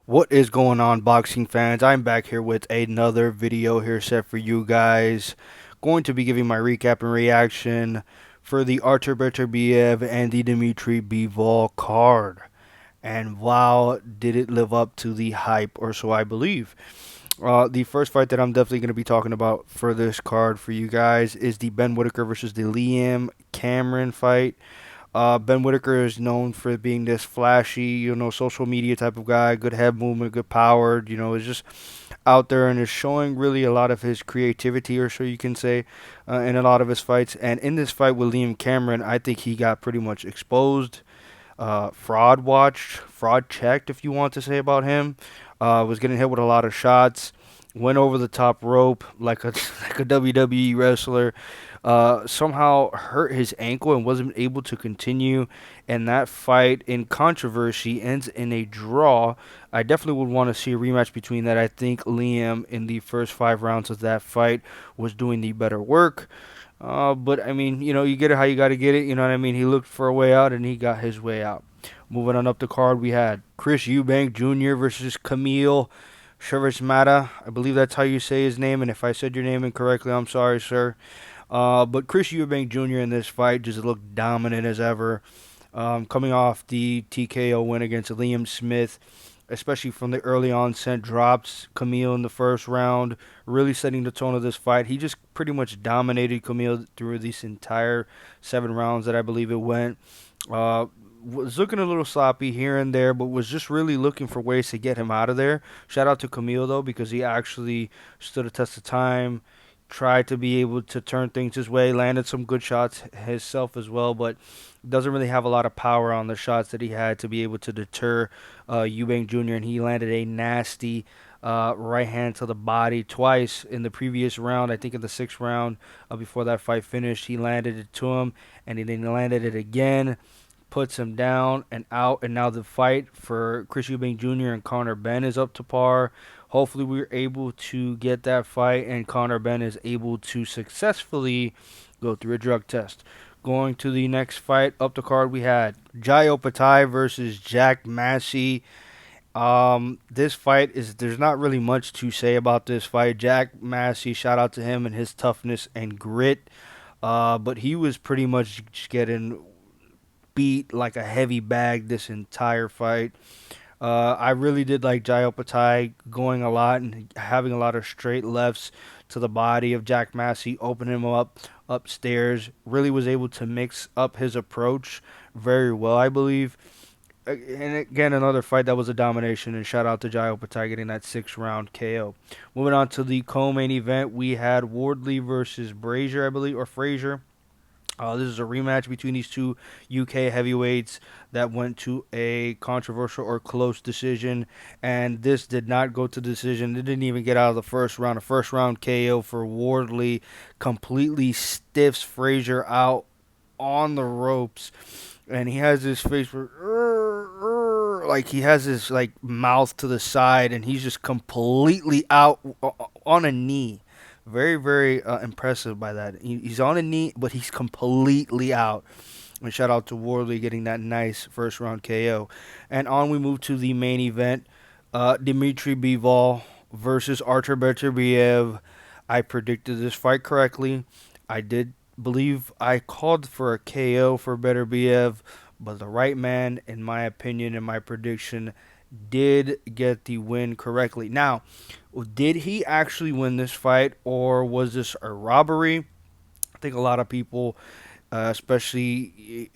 What is going on, boxing fans? I'm back here with another video here set for you guys. Going to be giving my recap and reaction for the Artur Beterbiev and the Dmitry Bivol card. And wow, did it live up to the hype, or so I believe. The first fight that I'm definitely going to be talking about for this card for you guys is the Ben Whitaker versus the Liam Cameron fight. Ben Whitaker is known for being this flashy, social media type of guy, good head movement, good power. Is just out there and is showing really a lot of his creativity, or so you can say, in a lot of his fights. And in this fight with Liam Cameron, I think he got pretty much exposed, fraud watched, fraud checked, if you want to say about him. Was getting hit with a lot of shots, went over the top rope like a like a WWE wrestler. Somehow hurt his ankle and wasn't able to continue. And that fight in controversy ends in a draw. I definitely would want to see a rematch between that. I think Liam in the first 5 rounds of that fight was doing the better work. But I mean, you get it how you got to get it. You know what I mean? He looked for a way out and he got his way out. Moving on up the card, we had Chris Eubank Jr. versus Camille Shevchenko. I believe that's how you say his name, and if I said your name incorrectly, I'm sorry, sir. But Chris Eubank Jr. in this fight just looked dominant as ever. Coming off the TKO win against Liam Smith, especially from the early onset drops Camille in the first round, really setting the tone of this fight. He just pretty much dominated Camille through these entire 7 rounds that I believe it went. Was looking a little sloppy here and there, but was just really looking for ways to get him out of there. Shout out to Camille, though, because he actually stood a test of time, tried to be able to turn things his way, landed some good shots himself as well, but doesn't really have a lot of power on the shots that he had to be able to deter Eubank Jr., and he landed a nasty right hand to the body twice in the previous round. I think in the 6th round, before that fight finished, he landed it to him, and he then landed it again, puts him down and out. And now the fight for Chris Eubank Jr. and Conor Benn is up to par. Hopefully we're able to get that fight and Conor Benn is able to successfully go through a drug test. Going to the next fight up the card, we had Jai versus Jack Massie. This fight is, there's not really much to say about this fight. Jack Massie, shout out to him and his toughness and grit. But he was pretty much just getting beat like a heavy bag this entire fight. I really did like Jai going a lot and having a lot of straight lefts to the body of Jack Massie, opening him up upstairs. Really was able to mix up his approach very well, I believe. And again, another fight that was a domination, and shout out to Jai getting that 6th round KO. Moving on to the co-main event, we had Wardley versus Brazier, I believe, or Frasier. This is a rematch between these two UK heavyweights that went to a controversial or close decision, and this did not go to decision. It didn't even get out of the first round. A first-round KO for Wardley completely stiffs Frazier out on the ropes, and he has his face like he has his like mouth to the side, and he's just completely out on a knee. Very, very impressive by that. He's on a knee, but he's completely out. And shout out to Wardley getting that nice first-round KO. And on we move to the main event. Dmitry Bivol versus Artur Beterbiev. I predicted this fight correctly. I did believe I called for a KO for Beterbiev, but the right man, in my opinion, in my prediction, did get the win correctly. Now, did he actually win this fight, or was this a robbery? I think a lot of people, especially,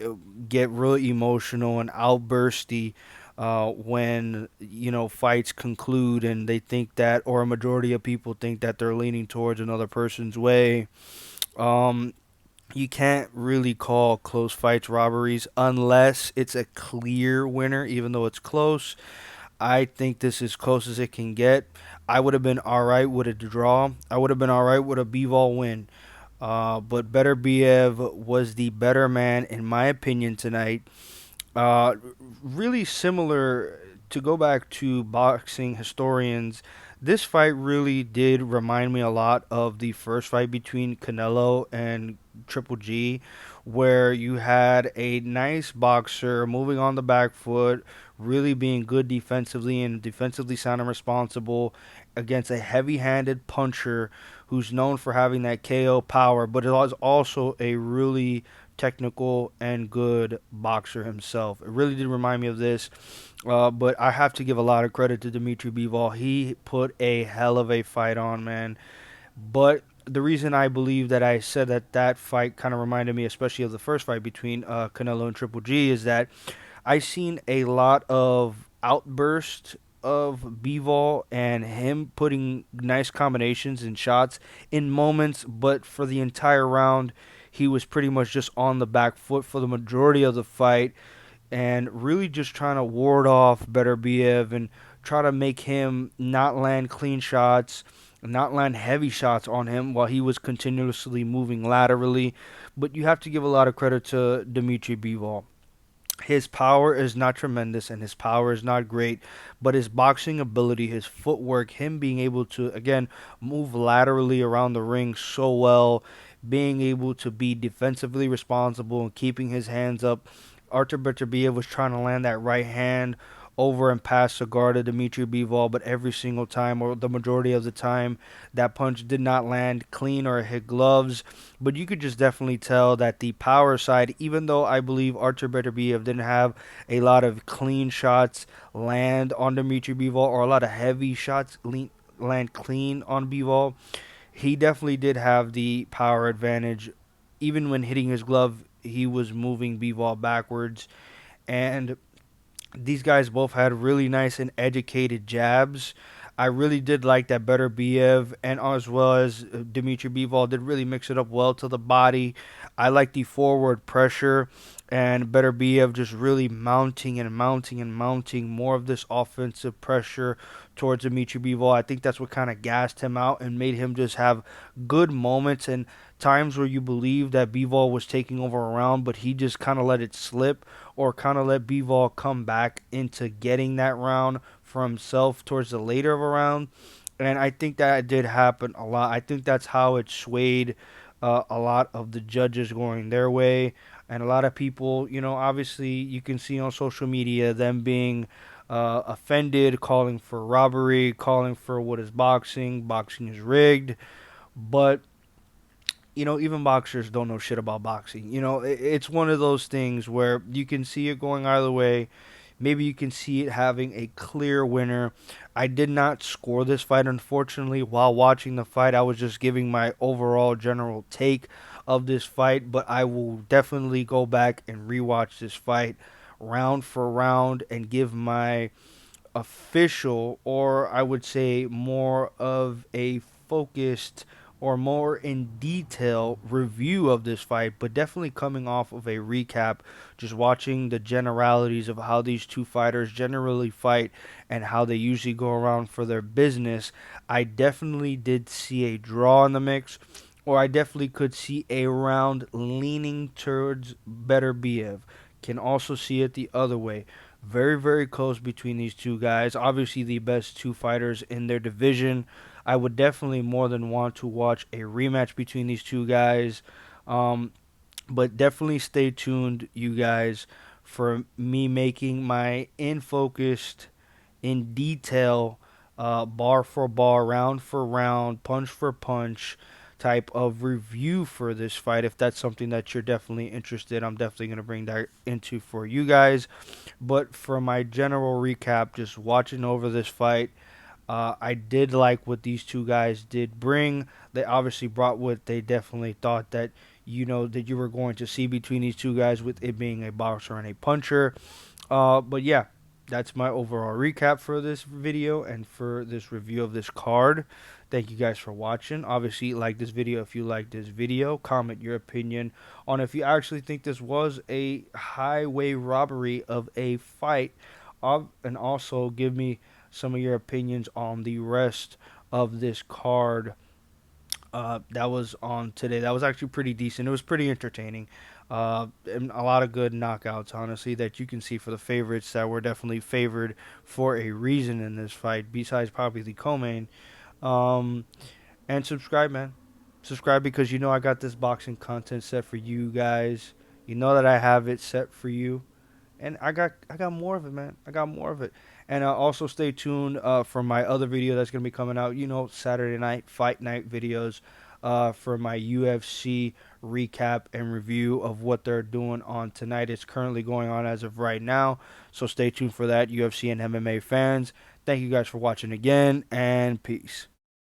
get really emotional and outbursty when fights conclude, and they think that, or a majority of people think that they're leaning towards another person's way. You can't really call close fights robberies unless it's a clear winner, even though it's close. I think this is close as it can get. I would have been all right with a draw. I would have been all right with a Bivol win. But Beterbiev was the better man, in my opinion, tonight. Uh, Really similar to go back to boxing historians, this fight really did remind me a lot of the first fight between Canelo and Triple G, where you had a nice boxer moving on the back foot, really being good defensively and defensively sound and responsible against a heavy handed puncher who's known for having that KO power, but is also a really technical and good boxer himself. It really did remind me of this. But I have to give a lot of credit to Dimitri Bivol. He put a hell of a fight on, man. But the reason I believe that I said that that fight kind of reminded me, especially of the first fight between Canelo and Triple G, is that I seen a lot of outbursts of Bivol and him putting nice combinations and shots in moments, but for the entire round, he was pretty much just on the back foot for the majority of the fight and really just trying to ward off Beterbiev and try to make him not land clean shots, not land heavy shots on him while he was continuously moving laterally. But you have to give a lot of credit to Dimitri Bivol. His power is not tremendous and his power is not great, but his boxing ability, his footwork, him being able to, again, move laterally around the ring so well, being able to be defensively responsible and keeping his hands up. Artur Beterbiev was trying to land that right hand over and past the guard of Dimitri Bivol, but every single time, or the majority of the time, that punch did not land clean or hit gloves. But you could just definitely tell that the power side, even though I believe Artur Beterbiev didn't have a lot of clean shots land on Dimitri Bivol or a lot of heavy shots land clean on Bivol, he definitely did have the power advantage. Even when hitting his glove, he was moving Bivol backwards. And these guys both had really nice and educated jabs. I really did like that Beterbiev and as well as Dimitri Bivol did really mix it up well to the body. I like the forward pressure and Beterbiev just really mounting and mounting and mounting more of this offensive pressure towards Dimitri Bivol. I think that's what kind of gassed him out and made him just have good moments and times where you believe that Bivol was taking over a round, but he just kind of let it slip or kind of let Bivol come back into getting that round for himself towards the later of a round. And I think that did happen a lot. I think that's how it swayed a lot of the judges going their way. And a lot of people, obviously you can see on social media them being offended, calling for robbery, calling for what is boxing. Boxing is rigged. But even boxers don't know shit about boxing. It's one of those things where you can see it going either way. Maybe you can see it having a clear winner. I did not score this fight, unfortunately. While watching the fight, I was just giving my overall general take of this fight, but I will definitely go back and rewatch this fight round for round and give my official, or I would say more of a focused or more in detail review of this fight, but definitely coming off of a recap, just watching the generalities of how these two fighters generally fight and how they usually go around for their business. I definitely did see a draw in the mix, or I definitely could see a round leaning towards Beterbiev. Can also see it the other way. Very, very close between these two guys. Obviously, the best two fighters in their division. I would definitely more than want to watch a rematch between these two guys. Um, but definitely stay tuned, you guys, for me making my focused, in detail, bar for bar, round for round, punch for punch type of review for this fight. If that's something that you're definitely interested, I'm definitely going to bring that into for you guys. But for my general recap, just watching over this fight, I did like what these two guys did bring. They obviously brought what they definitely thought that that you were going to see between these two guys, with it being a boxer and a puncher. But yeah, that's my overall recap for this video and for this review of this card. Thank you guys for watching. Obviously, like this video if you like this video. Comment your opinion on if you actually think this was a highway robbery of a fight. And also give me some of your opinions on the rest of this card that was on today. That was actually pretty decent. It was pretty entertaining. And a lot of good knockouts, honestly, that you can see for the favorites that were definitely favored for a reason in this fight, besides probably the co-main. Um, and subscribe, man. Subscribe because you know I got this boxing content set for you guys. You know that I have it set for you, and I got more of it, man. I got more of it. And also stay tuned for my other video that's gonna be coming out. You know, Saturday night fight night videos for my UFC recap and review of what they're doing on tonight. It's currently going on as of right now, so stay tuned for that, UFC and MMA fans. Thank you guys for watching again, and peace.